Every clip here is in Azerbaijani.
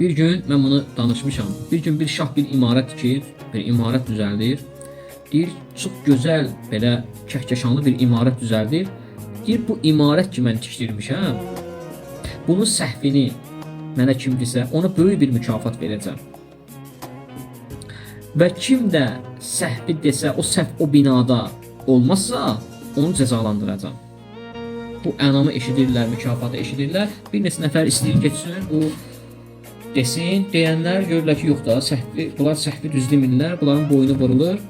Bir gün mən bunu danışmışam. Bir gün bir şah bir imarət tikir, bir imarət düzəldir. Deyir, çox gözəl, belə kəhkəşanlı bir imarət düzəldir. Deyir, bu imarət ki mən tikdirmişəm, bunun səhvini mənə kim desə, ona böyük bir mükafat verəcəm. Və kim də səhvi desə, o səhv o binada olmazsa, onu cəzalandıracam. Bu ənamı eşidirlər, mükafatı eşidirlər. Bir neçə nəfər istəyir keçsin, o desin, deyənlər görürlər ki, yox da, səhvi, bunlar səhvi düz demirlər, bunların boynu vurulur.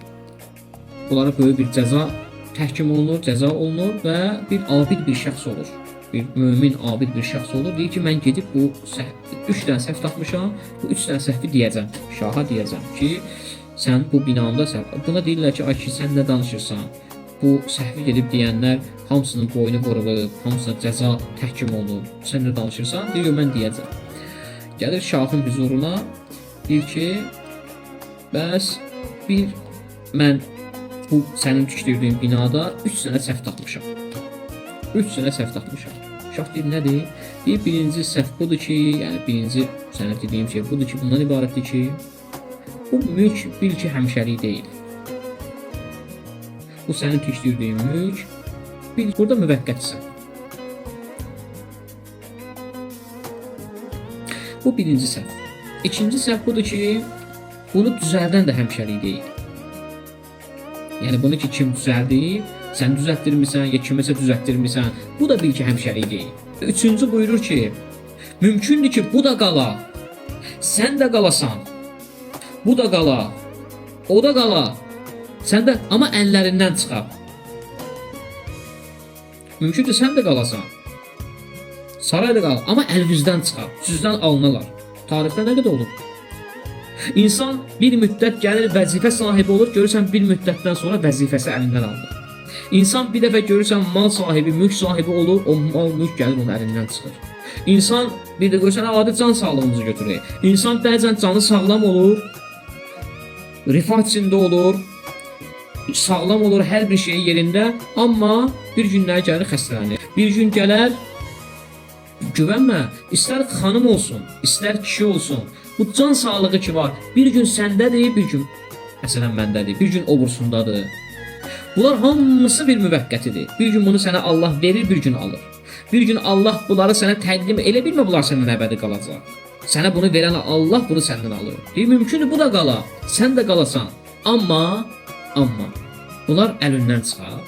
Bunlara böyük bir cəza təhkim olunur, cəza olunur və bir abid bir şəxs olur. Bir mömin abid bir şəxs olur. Deyir ki, mən gedib bu 3 dənə səhv tapmışam, bu 3 dənə səhvi deyəcəm, şaha deyəcəm ki, sən bu binanda səhv. Buna deyirlər ki, ay ki, sən nə danışırsan? Bu səhvi gedib deyənlər hamısının boynu vurulub, hamısına cəza təhkim olunur. Sən nə danışırsan? Deyir, mən deyəcəm. Gəlir şahın huzuruna, deyir ki, bəs mən bu sənin tikdirdiyin binada 3 dənə səhv tapmışam. 3 dənə səhv tapmışam. Şah deyir, nədir? Deyir, birinci səhv budur ki, yəni birinci sənə dediyim şey budur ki, bundan ibarətdir ki, bu mülk bil ki, həmişəlik deyil. Bu sənin tikdirdiyin mülk, bil burada müvəqqətsən. Bu birinci səhv. İkinci səhv budur ki, bunu düzəldən də həmişəlik deyil. Yəni bunu ki, kim düzəldir, sən düzəltdirmirsən, ya kiməsə düzəltdirmirsən, bu da bil ki, həmişəlik deyil. Üçüncü buyurur ki, mümkündür ki, bu da qala, sən də qalasan, bu da qala, o da qala, sən də, amma əllərindən çıxar. Mümkündür, sən də qalasan, sarayda qal, amma əlinizdən çıxar, sizdən alınırlar. Tarixdə nə qədər olur? İnsan bir müddət gəlir, vəzifə sahibi olur, görürsən bir müddətdən sonra vəzifəsi əlindən alınır. İnsan bir dəfə görürsən mal sahibi, mülk sahibi olur, o mal, mülk gəlir onun əlindən çıxır. İnsan bir də görürsən adi can sağlığımızı götürür. İnsan bəzən canı sağlam olur, rifah içində olur, sağlam olur, hər bir şey yerində, amma bir günlər gəlir xəstələnir. Bir gün gələr, güvənmə, istər xanım olsun, istər kişi olsun, bu can sağlığı ki var, bir gün səndədir, bir gün məsələn məndədir, bir gün obursundadır. Bunlar hamısı bir müvəqqətidir. Bir gün bunu sənə Allah verir, bir gün alır. Bir gün Allah bunları sənə təqdim elə bilmə, bunlar səndən əbədi qalacaq. Sənə bunu verən Allah bunu səndən alır. Deyir, mümkündür bu da qala, sən də qalasan. Amma bunlar əlindən çıxar.